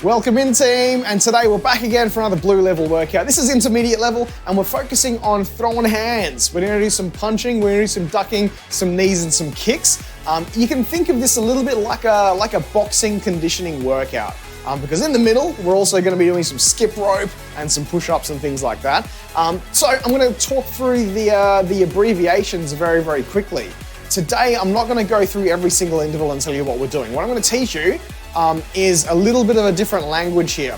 Welcome in, team, and today we're back again for another blue level workout. This is intermediate level, and we're focusing on throwing hands. We're gonna do some punching, we're gonna do some ducking, some knees and some kicks. You can think of this a little bit like a boxing conditioning workout. Because in the middle, we're also gonna be doing some skip rope and some push-ups and things like that. So I'm gonna talk through the abbreviations very, very quickly. Today, I'm not gonna go through every single interval and tell you what we're doing. What I'm gonna teach you is a little bit of a different language here.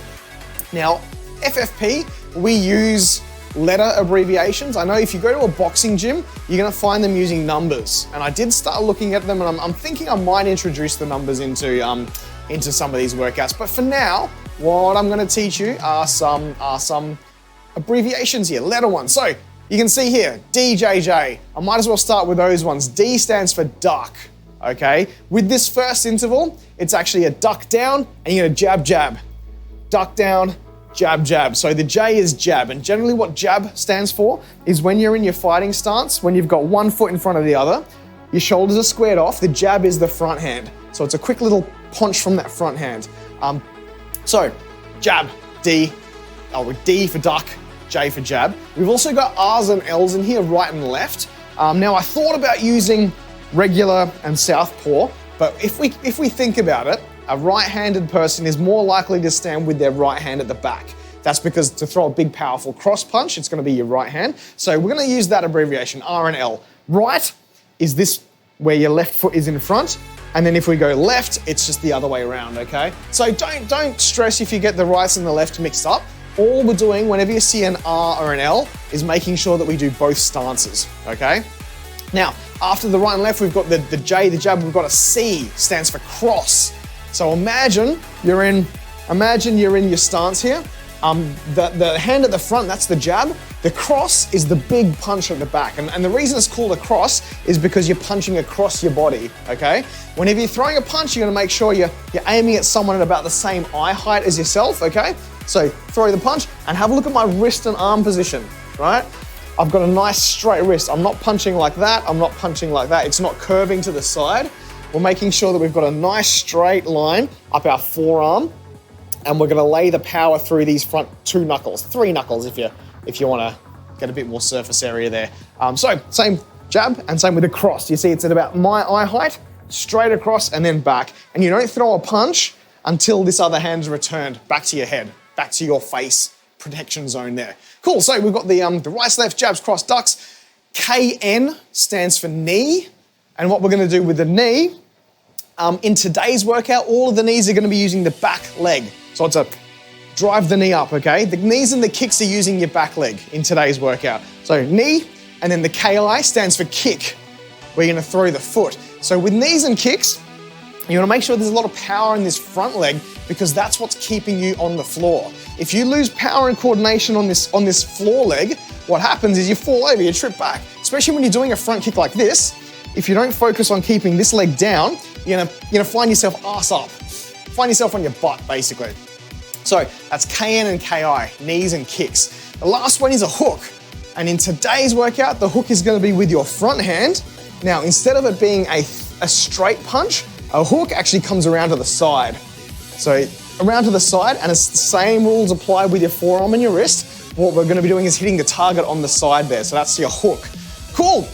Now, FFP, we use letter abbreviations. I know if you go to a boxing gym, you're gonna find them using numbers. And I did start looking at them, and I'm thinking I might introduce the numbers into some of these workouts. But for now, what I'm gonna teach you are some abbreviations here, letter ones. So you can see here, DJJ. I might as well start with those ones. D stands for duck, okay? With this first interval, it's actually a duck down, and you're gonna jab, jab. Duck down, jab, jab. So the J is jab, and generally what jab stands for is when you're in your fighting stance, when you've got one foot in front of the other, your shoulders are squared off, the jab is the front hand. So it's a quick little punch from that front hand. So jab, D for duck, J for jab. We've also got R's and L's in here, right and left. Now I thought about using regular and southpaw, but if we think about it, a right-handed person is more likely to stand with their right hand at the back. That's because to throw a big, powerful cross punch, it's gonna be your right hand. So we're gonna use that abbreviation, R and L. Right is this where your left foot is in front, and then if we go left, it's just the other way around, okay? So don't stress if you get the rights and the left mixed up. All we're doing whenever you see an R or an L is making sure that we do both stances, okay? Now, after the right and left, we've got the J, the jab, we've got a C, stands for cross. So imagine you're in your stance here. The hand at the front, that's the jab. The cross is the big punch at the back. And the reason it's called a cross is because you're punching across your body, okay? Whenever you're throwing a punch, you're gonna make sure you're aiming at someone at about the same eye height as yourself, okay? So throw the punch and have a look at my wrist and arm position, right? I've got a nice straight wrist. I'm not punching like that. I'm not punching like that. It's not curving to the side. We're making sure that we've got a nice straight line up our forearm, and we're gonna lay the power through these front three knuckles if you wanna get a bit more surface area there. So same jab and same with the cross. You see it's at about my eye height, straight across and then back. And you don't throw a punch until this other hand's returned back to your head, back to your face protection zone there. Cool, so we've got the rights, left, jabs, cross, ducks. KN stands for knee. And what we're gonna do with the knee, in today's workout, all of the knees are gonna be using the back leg. So it's a drive the knee up, okay? The knees and the kicks are using your back leg in today's workout. So knee, and then the KI stands for kick, where you're gonna throw the foot. So with knees and kicks, you wanna make sure there's a lot of power in this front leg because that's what's keeping you on the floor. If you lose power and coordination on this floor leg, what happens is you fall over, you trip back. Especially when you're doing a front kick like this, if you don't focus on keeping this leg down, you're gonna find yourself ass up. Find yourself on your butt, basically. So that's KN and KI, knees and kicks. The last one is a hook. And in today's workout, the hook is gonna be with your front hand. Now, instead of it being a straight punch, a hook actually comes around to the side. So around to the side, and it's the same rules apply with your forearm and your wrist. What we're gonna be doing is hitting the target on the side there. So that's your hook. Cool.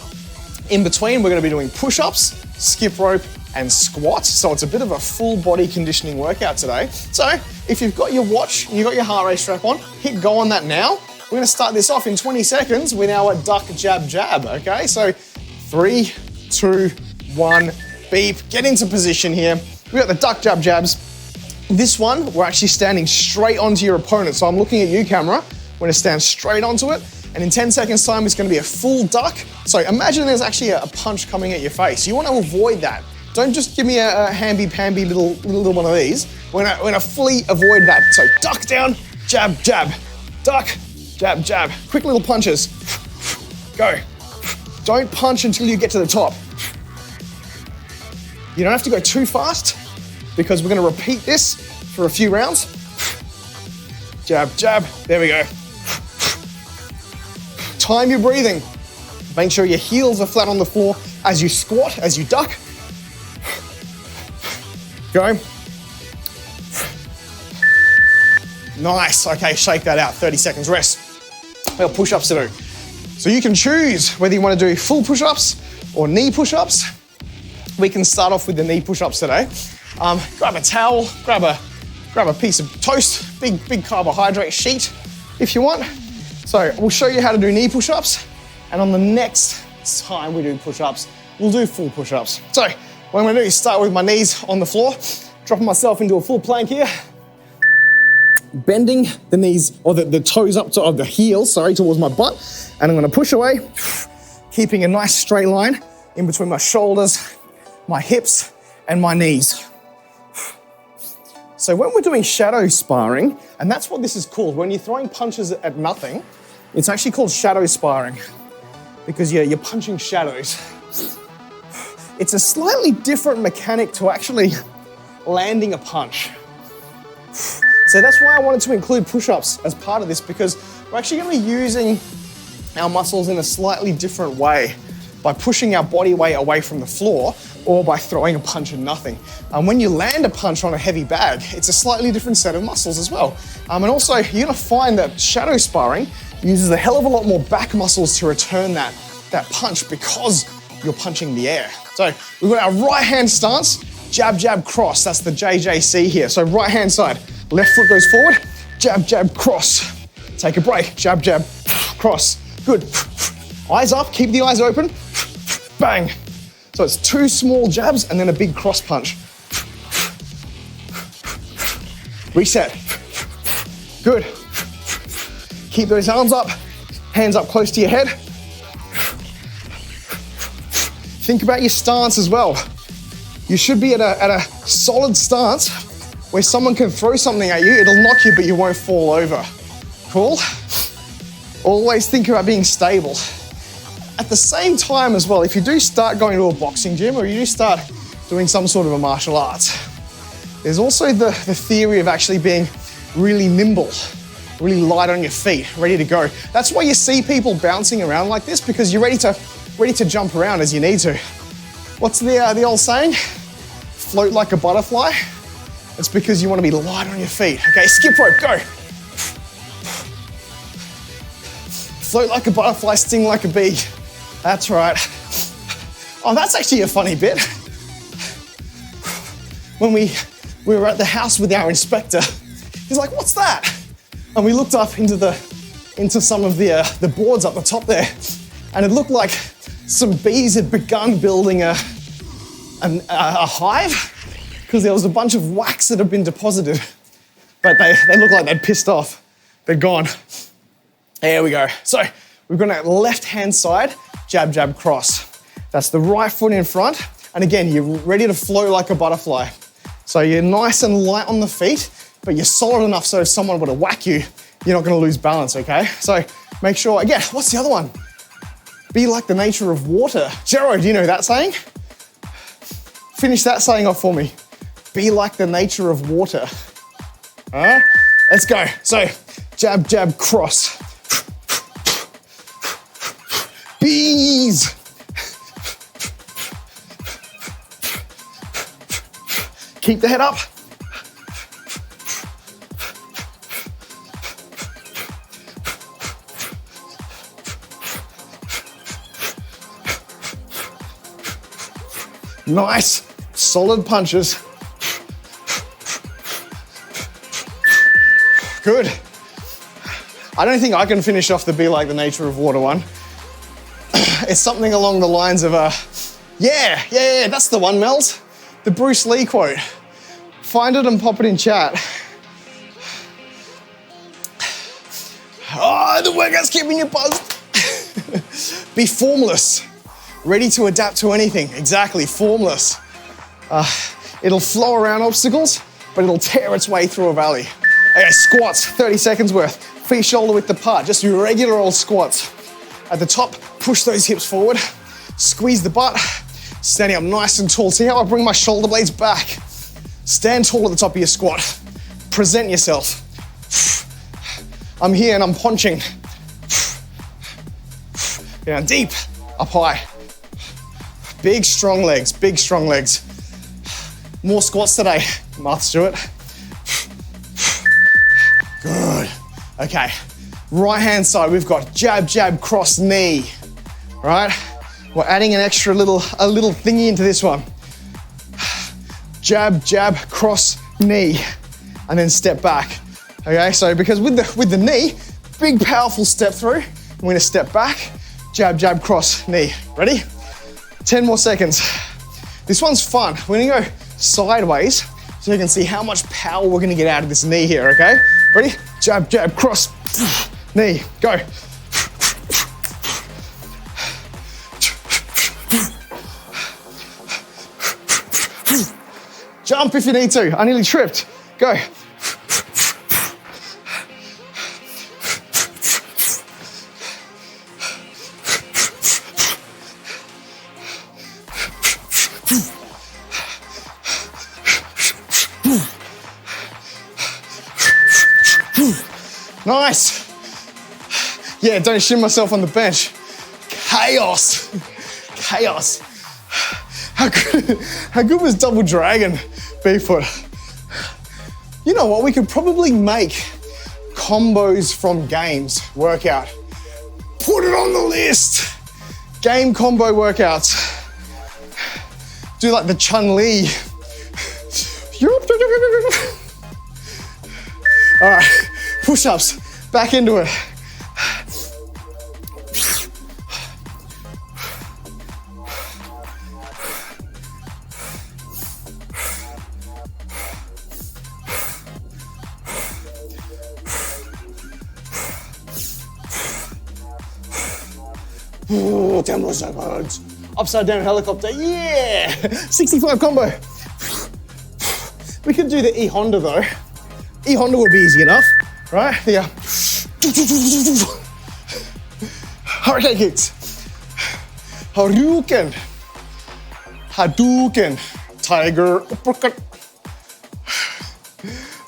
In between, we're gonna be doing push-ups, skip rope, and squats. So it's a bit of a full body conditioning workout today. So if you've got your watch and you've got your heart rate strap on, hit go on that now. We're gonna start this off in 20 seconds with our duck, jab, jab, okay? So 3, 2, 1, beep. Get into position here. We got the duck, jab, jabs. This one, we're actually standing straight onto your opponent. So I'm looking at you, camera. We're gonna stand straight onto it. And in 10 seconds time, it's gonna be a full duck. So imagine there's actually a punch coming at your face. You wanna avoid that. Don't just give me a hamby-pamby little one of these. We're gonna fully avoid that. So duck down, jab, jab. Duck, jab, jab. Quick little punches. Go. Don't punch until you get to the top. You don't have to go too fast because we're gonna repeat this for a few rounds. Jab, jab, there we go. Time your breathing. Make sure your heels are flat on the floor as you squat, as you duck. Go. Nice, okay, shake that out, 30 seconds rest. We got push-ups to do. So you can choose whether you want to do full push-ups or knee push-ups. We can start off with the knee push-ups today. Grab a towel, grab a piece of toast, big carbohydrate sheet if you want. So we'll show you how to do knee push-ups, and on the next time we do push-ups, we'll do full push-ups. So what I'm gonna do is start with my knees on the floor, dropping myself into a full plank here, bending the knees, or the toes up to the heels, towards my butt, and I'm gonna push away, keeping a nice straight line in between my shoulders, my hips, and my knees. So when we're doing shadow sparring, and that's what this is called, when you're throwing punches at nothing, it's actually called shadow sparring because you're punching shadows. It's a slightly different mechanic to actually landing a punch. So that's why I wanted to include push-ups as part of this, because we're actually gonna be using our muscles in a slightly different way by pushing our body weight away from the floor or by throwing a punch at nothing. When you land a punch on a heavy bag, it's a slightly different set of muscles as well. And also, you're gonna find that shadow sparring uses a hell of a lot more back muscles to return that punch because you're punching the air. So we've got our right hand stance, jab, jab, cross. That's the JJC here. So right hand side, left foot goes forward, jab, jab, cross. Take a break, jab, jab, cross. Good. Eyes up, keep the eyes open. Bang. So it's 2 small jabs and then a big cross punch. Reset. Good. Keep those arms up, hands up close to your head. Think about your stance as well. You should be at a solid stance where someone can throw something at you, it'll knock you, but you won't fall over. Cool? Always think about being stable. At the same time as well, if you do start going to a boxing gym or you do start doing some sort of a martial arts, there's also the theory of actually being really nimble, really light on your feet, ready to go. That's why you see people bouncing around like this, because you're ready to jump around as you need to. What's the old saying? Float like a butterfly. It's because you want to be light on your feet. Okay, skip rope, go. Float like a butterfly, sting like a bee. That's right. Oh, that's actually a funny bit. When we were at the house with our inspector, he's like, "What's that?" And we looked up into some of the boards up the top there, and it looked like some bees had begun building a hive, because there was a bunch of wax that had been deposited, but they looked like they'd pissed off. They're gone. There we go. So we've got our left hand side, jab, jab, cross. That's the right foot in front. And again, you're ready to flow like a butterfly. So you're nice and light on the feet, but you're solid enough so if someone were to whack you, you're not gonna lose balance, okay? So make sure, again, what's the other one? Be like the nature of water. Jero, do you know that saying? Finish that saying off for me. Be like the nature of water. All right, let's go. So jab, jab, cross. Bees. Keep the head up. Nice, solid punches. Good. I don't think I can finish off the be like the nature of water one. It's something along the lines of, yeah, that's the one, Mels. The Bruce Lee quote. Find it and pop it in chat. Oh, the workout's keeping you buzzed. Be formless. Ready to adapt to anything. Exactly, formless. It'll flow around obstacles, but it'll tear its way through a valley. Okay, squats, 30 seconds worth. Feet shoulder width apart, just your regular old squats. At the top, push those hips forward, squeeze the butt, standing up nice and tall. See how I bring my shoulder blades back? Stand tall at the top of your squat. Present yourself. I'm here and I'm punching. Down deep, up high. Big, strong legs, big, strong legs. More squats today, Martha Stewart. Good. Okay, right hand side, we've got jab, jab, cross, knee. All right, we're adding an extra little thingy into this one. Jab, jab, cross, knee, and then step back. Okay, so because with the knee, big powerful step through, I'm gonna step back, jab, jab, cross, knee. Ready? 10 more seconds. This one's fun. We're gonna go sideways so you can see how much power we're gonna get out of this knee here, okay? Ready? Jab, jab, cross, knee, go. Jump if you need to. I nearly tripped. Go. Nice. Yeah, don't shim myself on the bench. Chaos. Chaos. How good was double dragon, B-foot? You know what, we could probably make combos from games workout. Put it on the list. Game combo workouts. Do like the Chun-Li. All right, push-ups, back into it. Ooh, 10 more seconds. Upside down helicopter, yeah! 65 combo. We could do the E-Honda though. E-Honda would be easy enough, right? Yeah. Hurricane kicks. Hadouken. Hadouken. Tiger uppercut.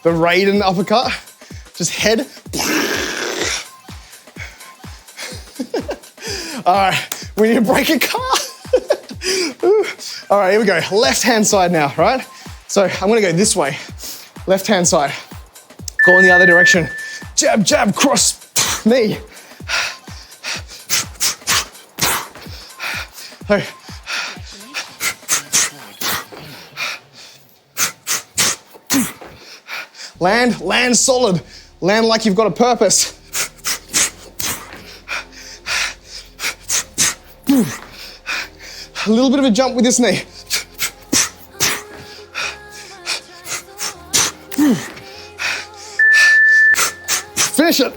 The Raiden uppercut. Just head. All right, we need to break a car. All right, here we go. Left hand side now, right? So I'm gonna go this way. Left hand side. Go in the other direction. Jab, jab, cross, knee. Okay. Land solid. Land like you've got a purpose. A little bit of a jump with this knee. Finish it.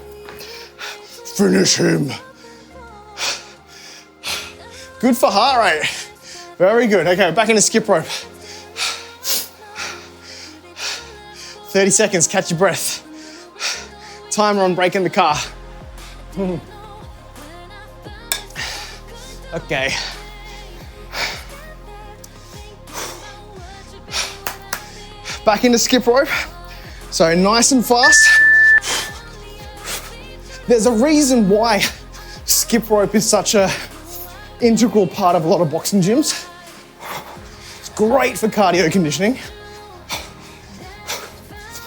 Finish him. Good for heart rate. Very good. Okay, back into skip rope. 30 seconds, catch your breath. Timer on breaking the car. Okay. Back into skip rope. So nice and fast. There's a reason why skip rope is such an integral part of a lot of boxing gyms. It's great for cardio conditioning,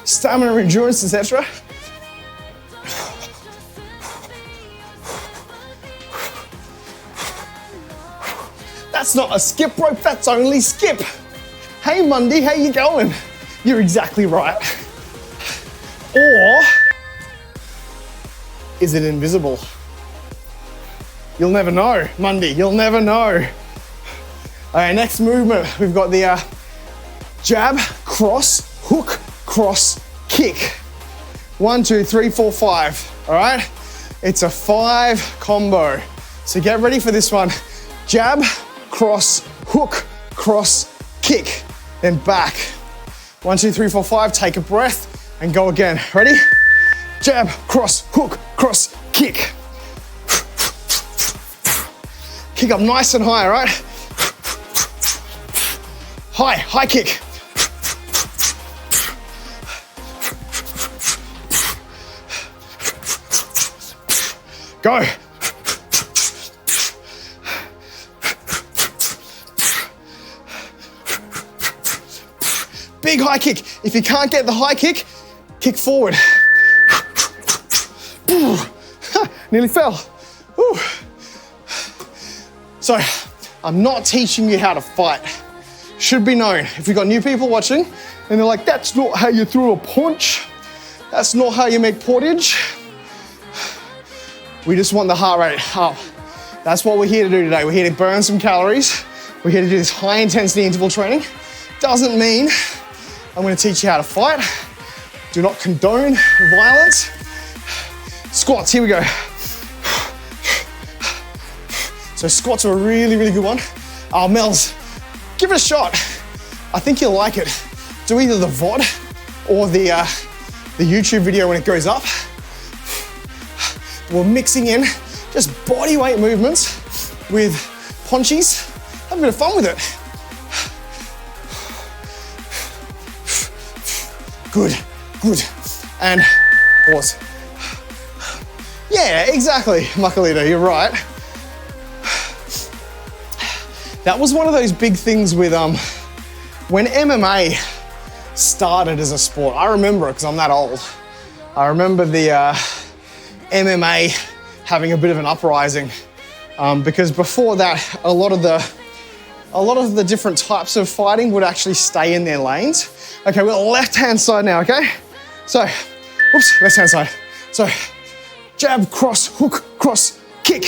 stamina, endurance, etc. That's not a skip rope, that's only skip. Hey Mundy, how you going? You're exactly right. Or is it invisible? You'll never know, Mundy, you'll never know. Okay, next movement, we've got the jab, cross, hook, cross, kick. 1, 2, 3, 4, 5, all right? It's a 5 combo. So get ready for this one. Jab, cross, hook, cross, kick, then back. 1, 2, 3, 4, 5, take a breath and go again. Ready? Jab, cross, hook, cross, kick. Kick up nice and high, right? High kick. Go. Big high kick. If you can't get the high kick, kick forward. Nearly fell. Woo. So, I'm not teaching you how to fight. Should be known. If we've got new people watching and they're like, that's not how you throw a punch. That's not how you make portage. We just want the heart rate up. That's what we're here to do today. We're here to burn some calories. We're here to do this high intensity interval training. Doesn't mean I'm gonna teach you how to fight. Do not condone violence. Squats, here we go. So squats are a really, really good one. Mels, give it a shot. I think you'll like it. Do either the VOD or the YouTube video when it goes up. We're mixing in just body weight movements with punchies. Have a bit of fun with it. Good, good. And pause. Yeah, exactly, Makalita, you're right. That was one of those big things with when MMA started as a sport. I remember it because I'm that old. I remember the MMA having a bit of an uprising because before that, a lot of the different types of fighting would actually stay in their lanes. Okay, we're left-hand side now, okay? So, whoops, left-hand side. So, jab, cross, hook, cross, kick.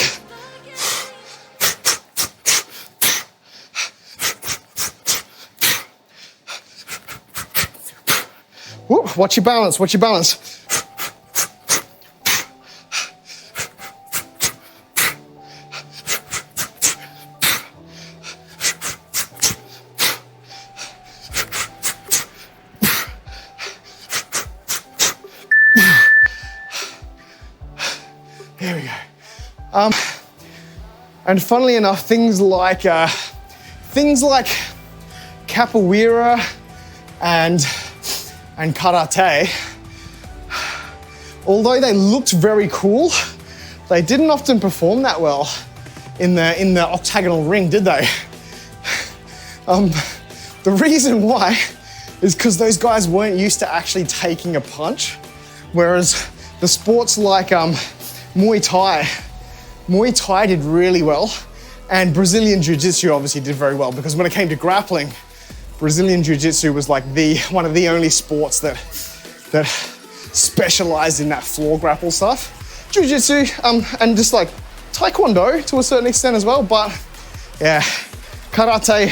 Whoop, watch your balance, watch your balance. There we go. And funnily enough, things like capoeira and karate, although they looked very cool, they didn't often perform that well in the octagonal ring, did they? The reason why is because those guys weren't used to actually taking a punch, whereas the sports like Muay Thai did really well, and Brazilian Jiu-Jitsu obviously did very well, because when it came to grappling, Brazilian Jiu-Jitsu was like one of the only sports that specialized in that floor grapple stuff. Jiu-Jitsu and just like Taekwondo to a certain extent as well, but yeah, karate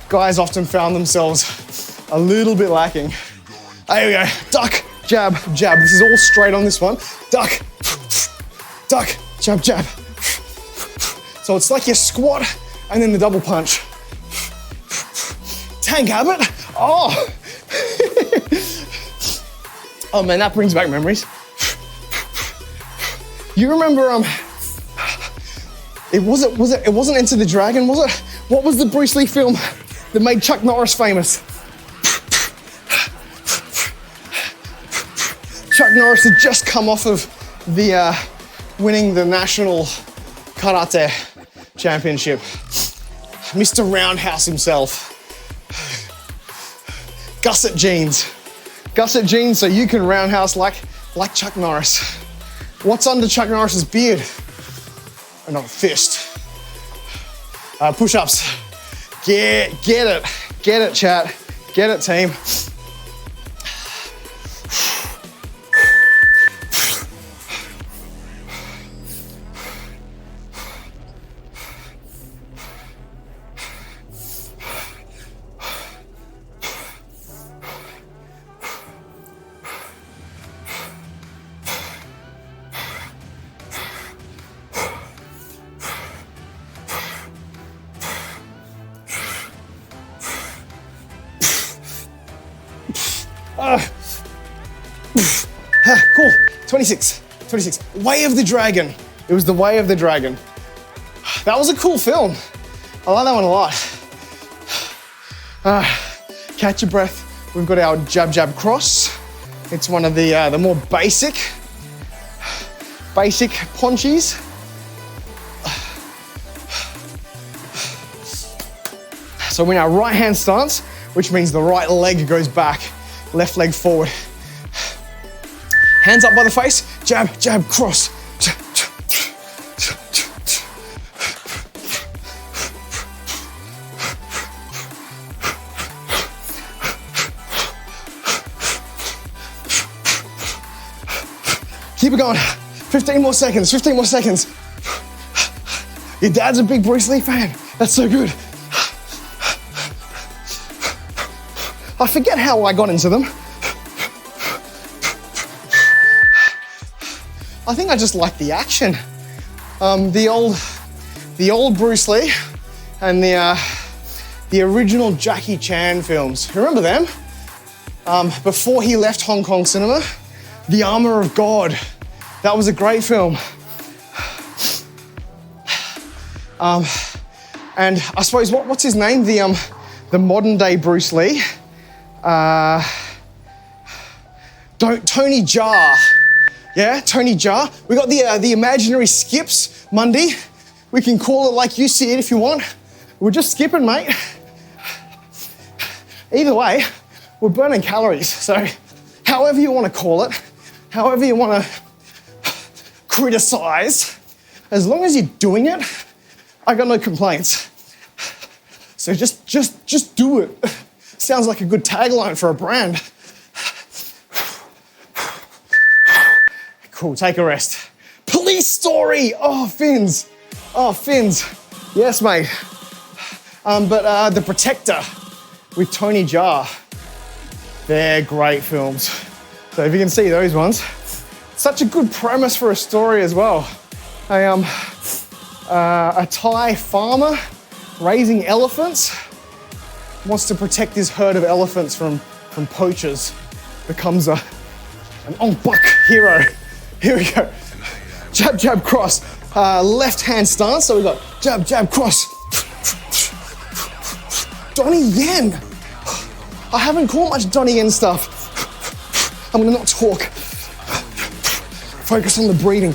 guys often found themselves a little bit lacking. There we go, duck, jab, jab. This is all straight on this one. Duck, duck, jab, jab. So it's like your squat and then the double punch. Tank habit. Oh. Oh man, that brings back memories. You remember it wasn't Enter the Dragon, was it? What was the Bruce Lee film that made Chuck Norris famous? Chuck Norris had just come off of the winning the national karate championship. Mr. Roundhouse himself. Gusset jeans. Gusset jeans so you can roundhouse like Chuck Norris. What's under Chuck Norris's beard? Another fist. Push-ups. Get it. Get it, chat. Get it, team. Cool, 26. Way of the Dragon. It was the Way of the Dragon. That was a cool film. I like that one a lot. Catch your breath. We've got our jab, jab, cross. It's one of the more basic punchies. So we're in our right hand stance, which means the right leg goes back, left leg forward. Hands up by the face, jab, jab, cross. Keep it going. 15 more seconds, 15 more seconds. Your dad's a big Bruce Lee fan. That's so good. I forget how I got into them. I think I just like the action. The old Bruce Lee and the original Jackie Chan films. Remember them? Before he left Hong Kong cinema, The Armour of God. That was a great film. And I suppose what's his name? The modern day Bruce Lee. Tony Jaa. Yeah, Tony Jaa. We got the imaginary skips Monday. We can call it like you see it if you want. We're just skipping, mate. Either way, we're burning calories. So however you want to call it, however you want to criticize, as long as you're doing it, I got no complaints. So just do it. Sounds like a good tagline for a brand. Cool, take a rest. Police story! Oh, fins. Oh, fins. Yes, mate. But The Protector with Tony Jaa. They're great films. So if you can see those ones. Such a good premise for a story as well. A Thai farmer raising elephants wants to protect his herd of elephants from poachers. Becomes an Ong Bak hero. Here we go. Jab, jab, cross. Left hand stance. So we've got jab, jab, cross. Donnie Yen. I haven't caught much Donnie Yen stuff. I'm gonna not talk. Focus on the breathing.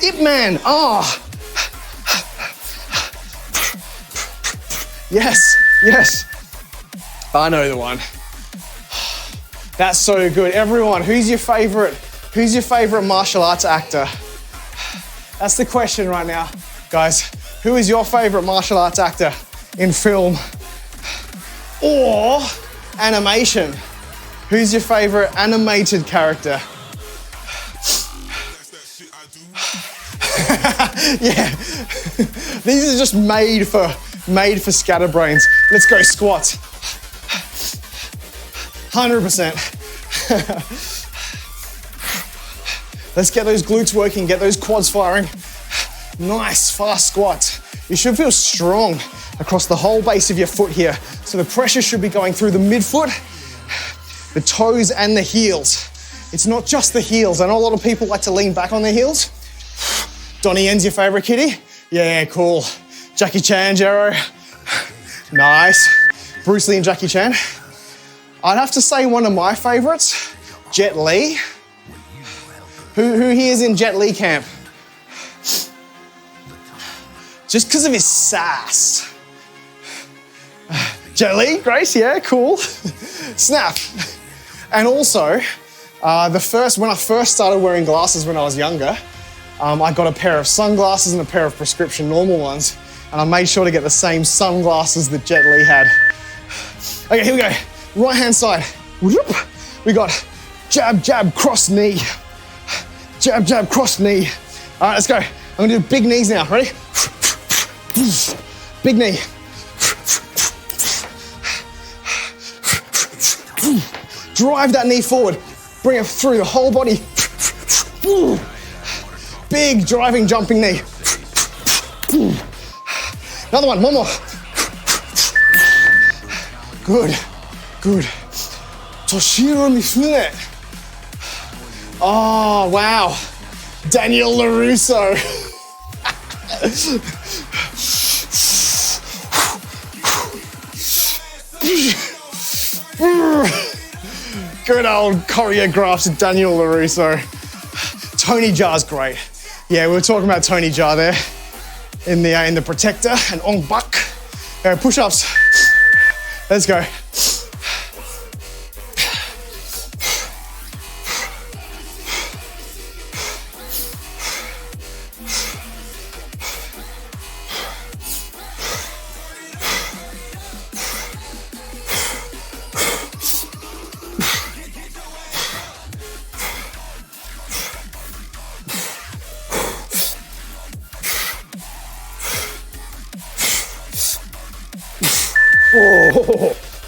Ip Man. Ah. Yes, yes. I know the one. That's so good. Everyone, who's your favorite martial arts actor? That's the question right now, guys. Who is your favorite martial arts actor in film or animation? Who's your favorite animated character? Yeah. These are just made for scatterbrains. Let's go squats. 100%. Let's get those glutes working, get those quads firing. Nice, fast squat. You should feel strong across the whole base of your foot here. So the pressure should be going through the midfoot, the toes and the heels. It's not just the heels. I know a lot of people like to lean back on their heels. Donnie Yen's your favorite kitty? Yeah, cool. Jackie Chan, Jero. Nice. Bruce Lee and Jackie Chan. I'd have to say one of my favorites, Jet Li. Who here is in Jet Li camp? Just because of his sass. Jet Li, Grace, yeah, cool. Snap. And also, when I first started wearing glasses when I was younger, I got a pair of sunglasses and a pair of prescription normal ones, and I made sure to get the same sunglasses that Jet Li had. Okay, here we go. Right hand side. We got jab, jab, cross knee. Jab, jab, cross knee. All right, let's go. I'm gonna do big knees now. Ready? Big knee. Drive that knee forward. Bring it through the whole body. Big driving, jumping knee. Another one more. Good, good. Toshiro Mifune. Oh, wow. Daniel LaRusso. Good old choreographed Daniel LaRusso. Tony Jaa's great. Yeah, we were talking about Tony Jaa there in the Protector and Ong Bak. All right, push-ups. Let's go.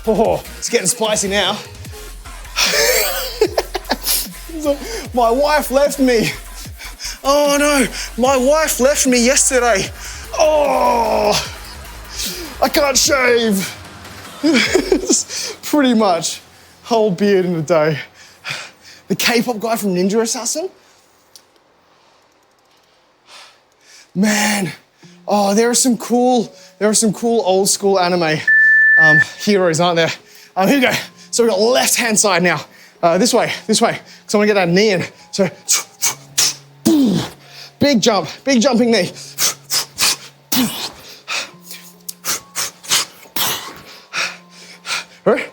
Oh, it's getting spicy now. My wife left me. Oh no, my wife left me yesterday. Oh, I can't shave. Pretty much whole beard in a day. The K-pop guy from Ninja Assassin. Man, oh, there are some cool old school anime heroes, aren't there? Here we go. So we've got left-hand side now. This way, because I want to get that knee in. So, big jumping knee. Right?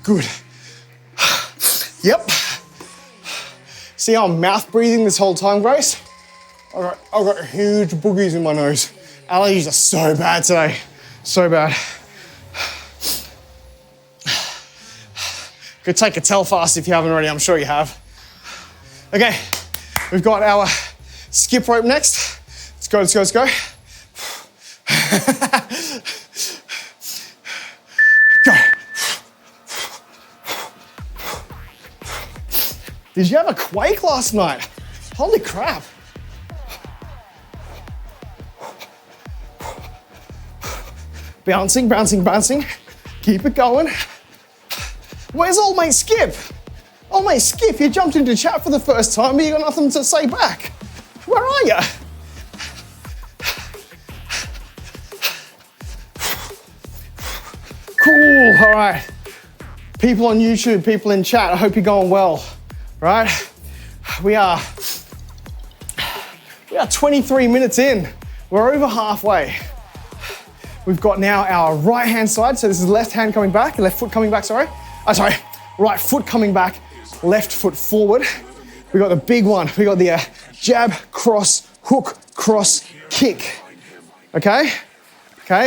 Good. Yep. See how I'm mouth breathing this whole time, Grace? I've got huge boogies in my nose. Allergies are so bad today. So bad. Go take a Telfast if you haven't already. I'm sure you have. Okay, we've got our skip rope next. Let's go. Go. Did you have a quake last night? Holy crap. Bouncing. Keep it going. Where's old mate Skip? Old mate Skip, you jumped into chat for the first time, but you got nothing to say back. Where are you? Cool, all right. People on YouTube, people in chat, I hope you're going well, right? We are 23 minutes in. We're over halfway. We've got now our right-hand side, so this is left hand coming back, left foot coming back, right foot coming back, left foot forward. We got the big one. We got the jab, cross, hook, cross, kick. Okay,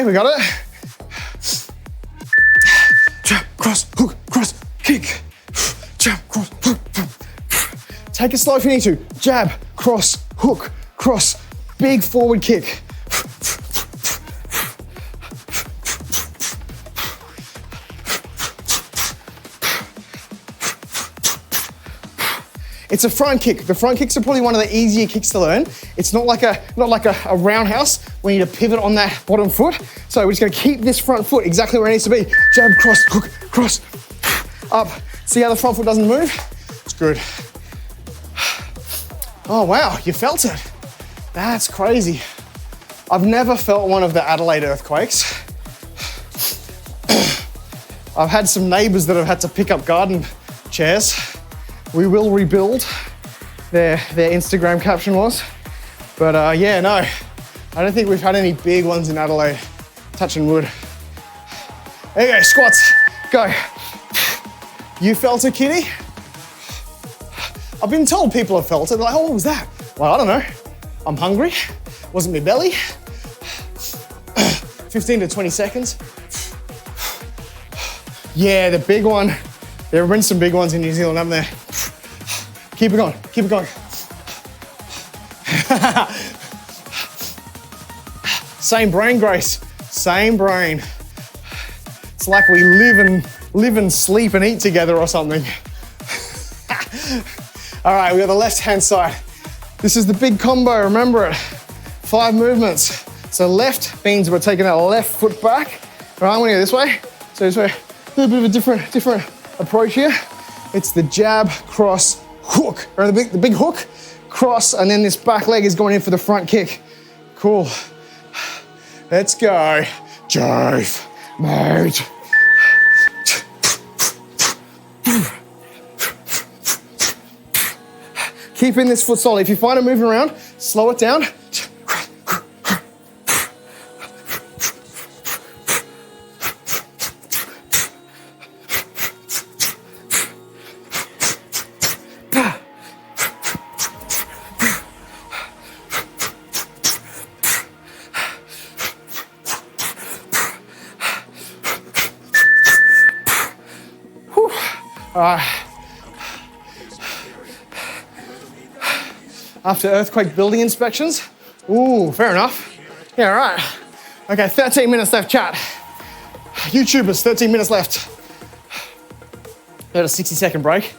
we got it. Jab, cross, hook, cross, kick. Jab, cross, hook. Take it slow if you need to. Jab, cross, hook, cross, big forward kick. It's a front kick. The front kicks are probably one of the easier kicks to learn. It's not like a roundhouse where you need to pivot on that bottom foot. So we're just gonna keep this front foot exactly where it needs to be. Jab, cross, hook, cross, up. See how the front foot doesn't move? It's good. Oh wow, you felt it. That's crazy. I've never felt one of the Adelaide earthquakes. I've had some neighbors that have had to pick up garden chairs. We will rebuild, their Instagram caption was. But yeah, no, I don't think we've had any big ones in Adelaide. Touching wood. There you go, squats, go. You felt it, Kitty? I've been told people have felt it. They're like, oh, what was that? Well, I don't know. I'm hungry. Wasn't my belly. 15 to 20 seconds. Yeah, the big one. There have been some big ones in New Zealand, haven't there? Keep it going. Same brain, Grace. Same brain. It's like we live and sleep and eat together or something. All right, we got the left-hand side. This is the big combo, remember it. 5 movements. So left means we're taking our left foot back. All right, I'm gonna go this way. So this way, a little bit of a different approach here. It's the jab, cross, hook, or the big hook, cross, and then this back leg is going in for the front kick. Cool. Let's go. Jive. mate. Keeping this foot solid. If you find it moving around, slow it down. After earthquake building inspections. Ooh, fair enough. Yeah, all right. Okay, 13 minutes left, chat. YouTubers, 13 minutes left. Got a 60-second break,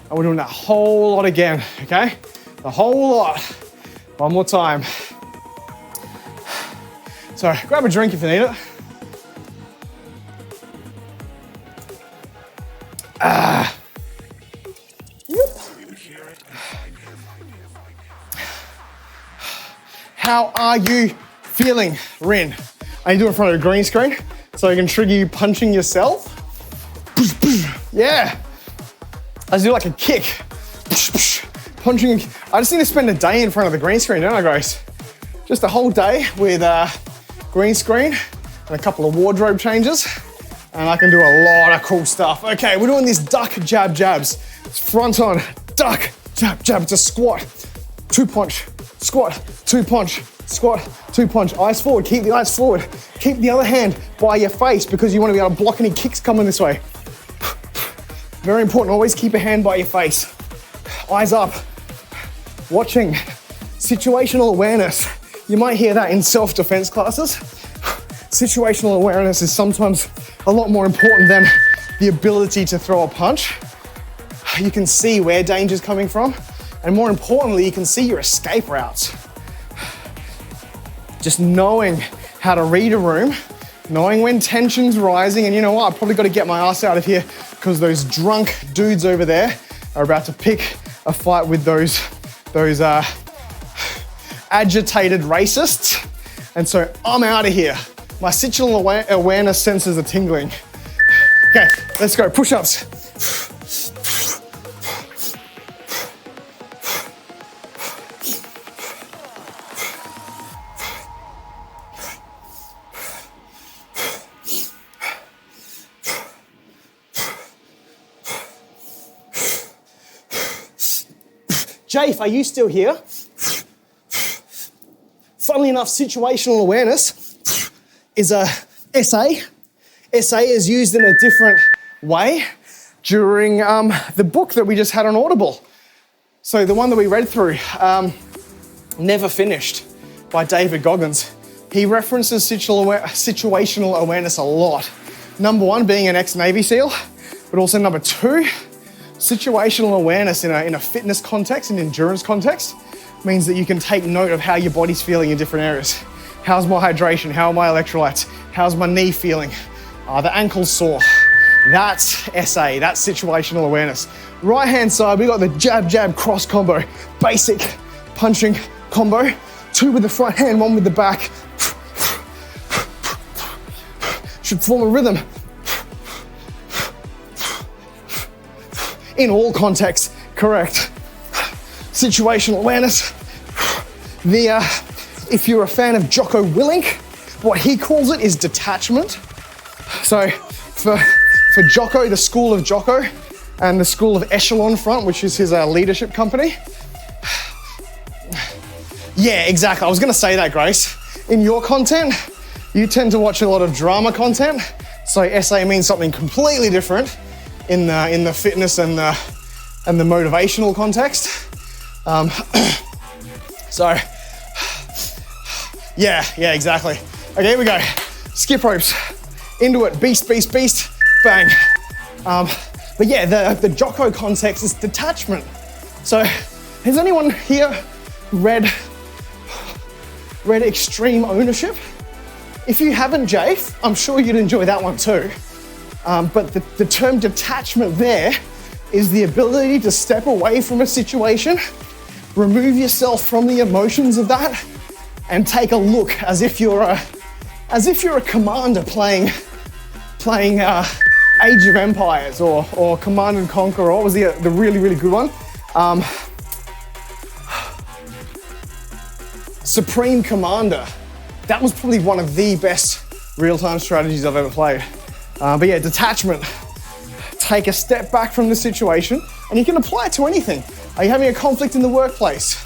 and we're doing that whole lot again, okay? The whole lot. One more time. So grab a drink if you need it. How are you feeling, Rin? I need to do it in front of a green screen so I can trigger you punching yourself. Yeah. Let's do like a kick. Punching. I just need to spend a day in front of the green screen, don't I, Grace? Just a whole day with green screen and a couple of wardrobe changes, and I can do a lot of cool stuff. Okay, we're doing these duck jab jabs. It's front on, duck, jab, jab. It's a squat, 2 punch, squat, 2 punch, squat, 2 punch. Eyes forward, keep the eyes forward. Keep the other hand by your face because you want to be able to block any kicks coming this way. Very important, always keep a hand by your face. Eyes up, watching, situational awareness. You might hear that in self-defense classes. Situational awareness is sometimes a lot more important than the ability to throw a punch. You can see where danger's coming from, and more importantly, you can see your escape routes. Just knowing how to read a room, knowing when tension's rising, and you know what, I've probably got to get my ass out of here because those drunk dudes over there are about to pick a fight with those agitated racists. And so I'm out of here. My situational awareness senses are tingling. Okay, let's go, push-ups. Jafe, are you still here? Funnily enough, situational awareness is a SA. SA is used in a different way during the book that we just had on Audible. So the one that we read through, Never Finished by David Goggins. He references situational awareness a lot. Number one, being an ex-Navy SEAL, but also number two, situational awareness in a fitness context, an endurance context, means that you can take note of how your body's feeling in different areas. How's my hydration? How are my electrolytes? How's my knee feeling? The ankle's sore. That's SA, that's situational awareness. Right hand side, we got the jab, jab, cross combo. Basic punching combo. 2 with the front hand, 1 with the back. Should form a rhythm. In all contexts, correct. Situational awareness. If you're a fan of Jocko Willink, what he calls it is detachment. So for Jocko, the school of Jocko, and the school of Echelon Front, which is his leadership company. Yeah, exactly. I was gonna say that, Grace. In your content, you tend to watch a lot of drama content. So SA means something completely different in the fitness and the motivational context. So, yeah, exactly. Okay, here we go. Skip ropes, into it, beast, beast, beast, bang. But yeah, the Jocko context is detachment. So, has anyone here read Extreme Ownership? If you haven't, Jafe, I'm sure you'd enjoy that one too. But the term detachment there is the ability to step away from a situation, remove yourself from the emotions of that, and take a look as if you're a commander playing playing Age of Empires or Command and Conquer, or what was the really, really good one? Supreme Commander. That was probably one of the best real-time strategies I've ever played. But yeah, detachment. Take a step back from the situation, and you can apply it to anything. Are you having a conflict in the workplace?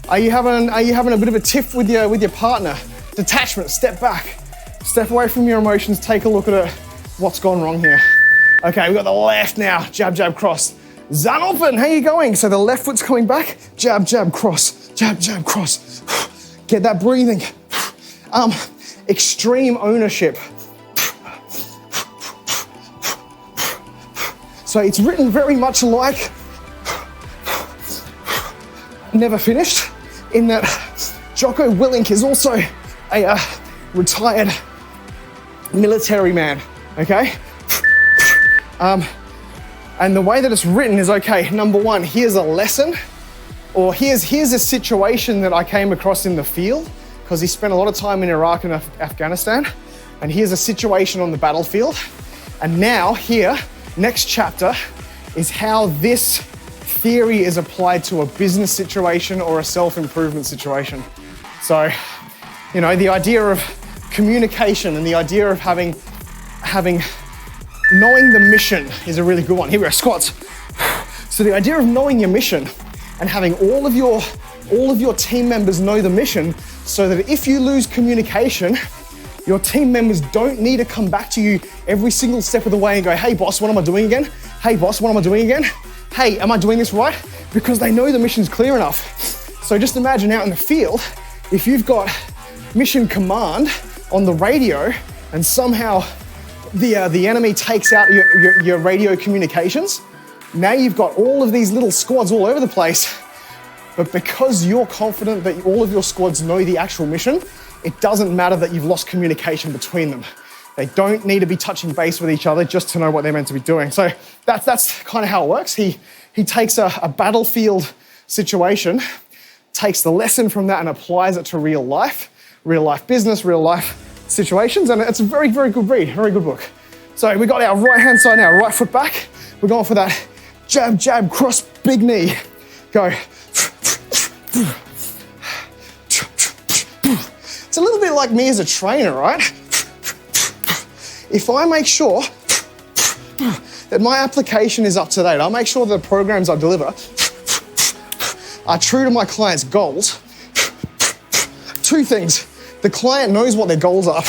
Are you having a bit of a tiff with your partner? Detachment, step back. Step away from your emotions, take a look at it. What's gone wrong here? Okay, we've got the left now. Jab, jab, cross. Zanolfen, how you going? So the left foot's coming back. Jab, jab, cross. Jab, jab, cross. Get that breathing. Extreme ownership. So it's written very much like Never Finished, in that Jocko Willink is also a retired military man, okay? And the way that it's written is, okay, number one, here's a lesson, or here's a situation that I came across in the field, because he spent a lot of time in Iraq and Afghanistan, and here's a situation on the battlefield. And now here, next chapter, is how this theory is applied to a business situation or a self-improvement situation. So, you know, the idea of communication and the idea of having knowing the mission is a really good one. Here we go, squats. So the idea of knowing your mission and having all of your team members know the mission, so that if you lose communication, your team members don't need to come back to you every single step of the way and go, hey boss, what am I doing again? Hey boss, what am I doing again? Hey, am I doing this right? Because they know the mission's clear enough. So just imagine out in the field, if you've got mission command on the radio and somehow the enemy takes out your radio communications, now you've got all of these little squads all over the place. But because you're confident that all of your squads know the actual mission, it doesn't matter that you've lost communication between them. They don't need to be touching base with each other just to know what they're meant to be doing. So that's kind of how it works. He takes a battlefield situation, takes the lesson from that and applies it to real life business, real life situations, and it's a very, very good read, very good book. So we got our right hand side now, right foot back. We're going for that jab, jab, cross, big knee. Go. It's a little bit like me as a trainer, right? If I make sure that my application is up to date, I'll make sure that the programs I deliver are true to my client's goals. Two things. The client knows what their goals are,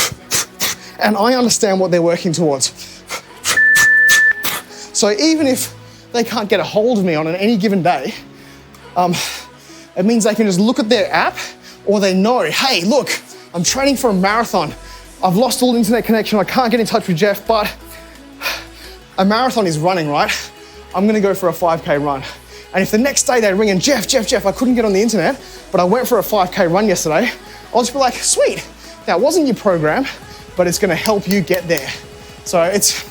and I understand what they're working towards. So even if they can't get a hold of me on any given day, it means they can just look at their app, or they know, hey, look, I'm training for a marathon. I've lost all internet connection. I can't get in touch with Jeff, but a marathon is running, right? I'm gonna go for a 5K run. And if the next day they ring and Jeff, I couldn't get on the internet, but I went for a 5K run yesterday, I'll just be like, sweet, that wasn't your program, but it's gonna help you get there. So it's,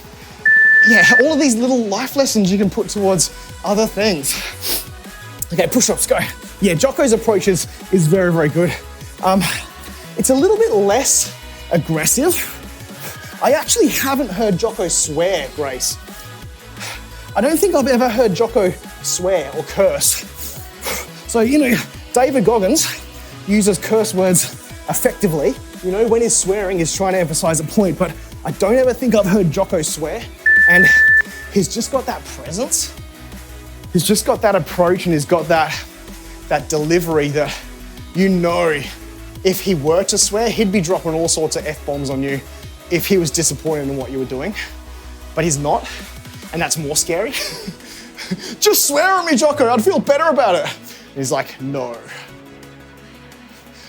yeah, all of these little life lessons you can put towards other things. Okay, push-ups, go. Yeah, Jocko's approach is very, very good. It's a little bit less aggressive. I actually haven't heard Jocko swear, Grace. I don't think I've ever heard Jocko swear or curse. So, you know, David Goggins uses curse words effectively. You know, when he's swearing, he's trying to emphasize a point, but I don't ever think I've heard Jocko swear. And he's just got that presence. He's just got that approach, and he's got that delivery that, you know, if he were to swear, he'd be dropping all sorts of F-bombs on you if he was disappointed in what you were doing. But he's not, and that's more scary. Just swear at me, Jocko, I'd feel better about it. And he's like, no.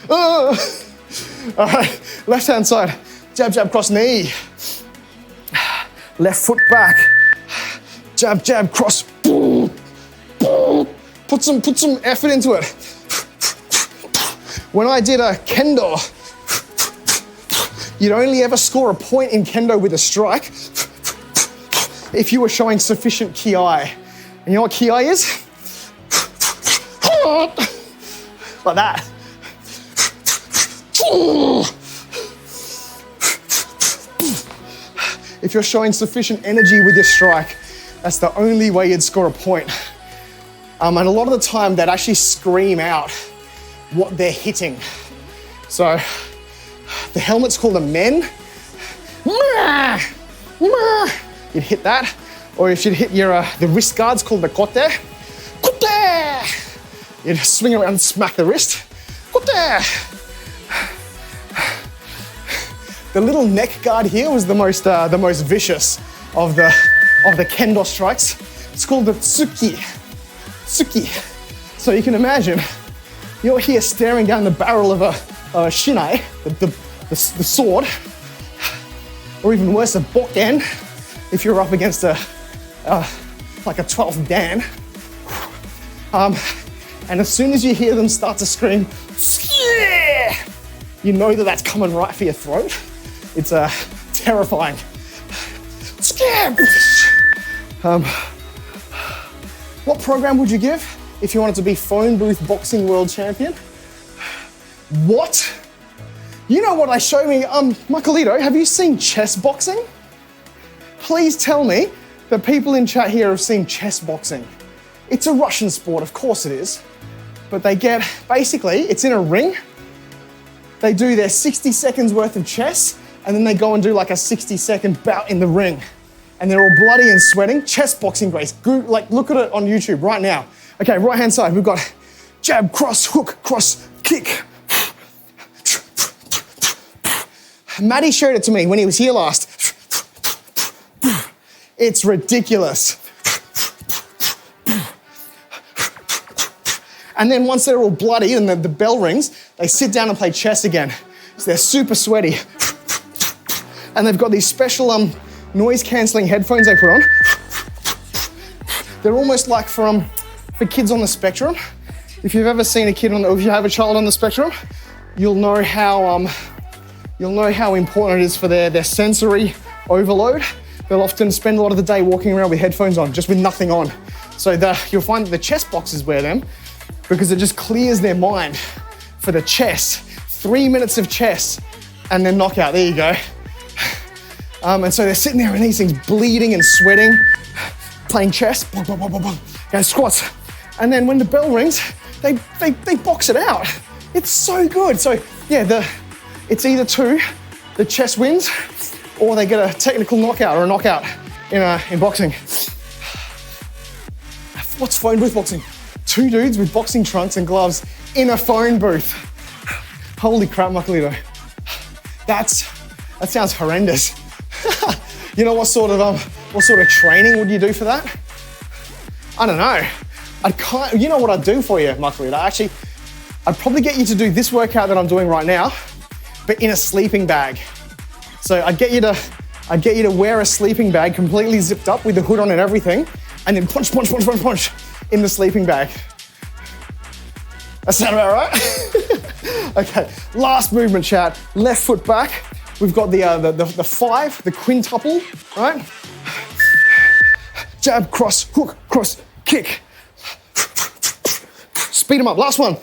All right, left hand side, jab, jab, cross knee. Left foot back, jab, jab, cross. Put some effort into it. When I did a kendo, you'd only ever score a point in kendo with a strike if you were showing sufficient ki. And you know what ki is? Like that. if you're showing sufficient energy with your strike, that's the only way you'd score a point. And a lot of the time, they'd actually scream out what they're hitting. So the helmet's called a men. You'd hit that. Or if you'd hit your the wrist guard's called the kote. You'd swing around and smack the wrist. The little neck guard here was the most vicious of the kendo strikes. It's called the tsuki. So you can imagine, you're here staring down the barrel of a shinai, the sword, or even worse, a bokken, if you're up against like a 12th dan. And as soon as you hear them start to scream, you know that that's coming right for your throat. It's terrifying. What program would you give if you wanted to be phone booth boxing world champion? What? You know what show me? Michaelito, have you seen chess boxing? Please tell me that people in chat here have seen chess boxing. It's a Russian sport, of course it is. But they get, basically, it's in a ring. They do their 60 seconds worth of chess, and then they go and do like a 60-second bout in the ring. And they're all bloody and sweating. Chess boxing, Grace. Look at it on YouTube right now. Okay, right-hand side, we've got jab, cross, hook, cross, kick. Maddie showed it to me when he was here last. It's ridiculous. And then once they're all bloody and the bell rings, they sit down and play chess again. So they're super sweaty. And they've got these special noise-cancelling headphones they put on. They're almost like for kids on the spectrum. If you've ever seen a kid or if you have a child on the spectrum, you'll know how important it is for their sensory overload. They'll often spend a lot of the day walking around with headphones on, just with nothing on. So you'll find that the chess boxers wear them because it just clears their mind for the chess. 3 minutes of chess and then knockout, there you go. And so they're sitting there in these things bleeding and sweating, playing chess, going squats. And then when the bell rings, they box it out. It's so good. So yeah, it's either two, the chess wins, or they get a technical knockout or a knockout in boxing. What's phone booth boxing? Two dudes with boxing trunks and gloves in a phone booth. Holy crap, Michaelito. That sounds horrendous. You know what sort of training would you do for that? I don't know. You know what I'd do for you, Michaelito? Actually, I'd probably get you to do this workout that I'm doing right now, but in a sleeping bag. So I'd get you to wear a sleeping bag completely zipped up with the hood on and everything, and then punch in the sleeping bag. That sound about right? Okay, last movement, chat. Left foot back. We've got the five, the quintuple, right? Jab, cross, hook, cross, kick. Speed them up. Last one.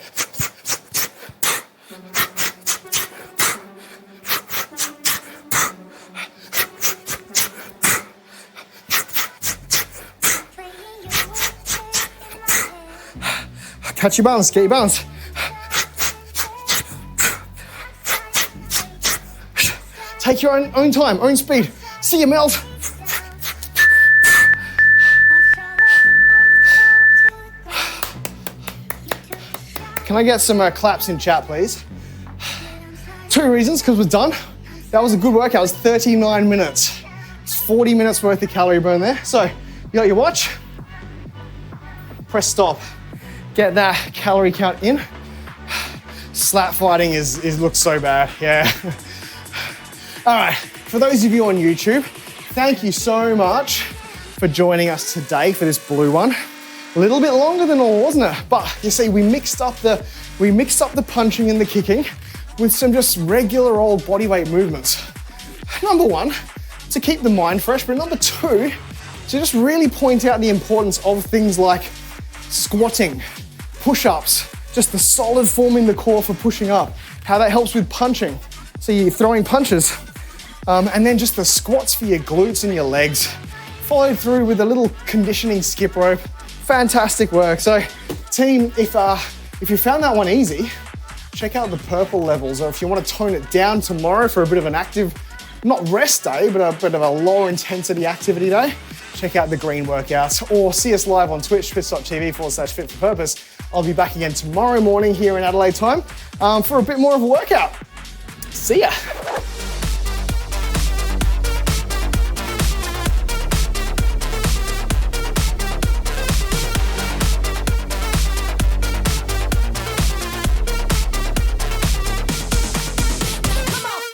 Catch your balance, get your balance. Take your own time, own speed. See you melt. Can I get some claps in chat, please? 2 reasons, because we're done. That was a good workout. It was 39 minutes. It's 40 minutes worth of calorie burn there. So, you got your watch? Press stop. Get that calorie count in. Slap fighting looks so bad, yeah. All right, for those of you on YouTube, thank you so much for joining us today for this blue one. A little bit longer than all, wasn't it? But you see, we mixed up the punching and the kicking with some just regular old bodyweight movements. Number one, to keep the mind fresh, but number two, to just really point out the importance of things like squatting, push-ups, just the solid form in the core for pushing up, how that helps with punching. So you're throwing punches, And then just the squats for your glutes and your legs, followed through with a little conditioning skip rope. Fantastic work. So team, if you found that one easy, check out the purple levels, or if you want to tone it down tomorrow for a bit of an active, not rest day, but a bit of a lower intensity activity day, check out the green workouts, or see us live on Twitch, twitch.tv/fit for purpose. I'll be back again tomorrow morning here in Adelaide time for a bit more of a workout. See ya.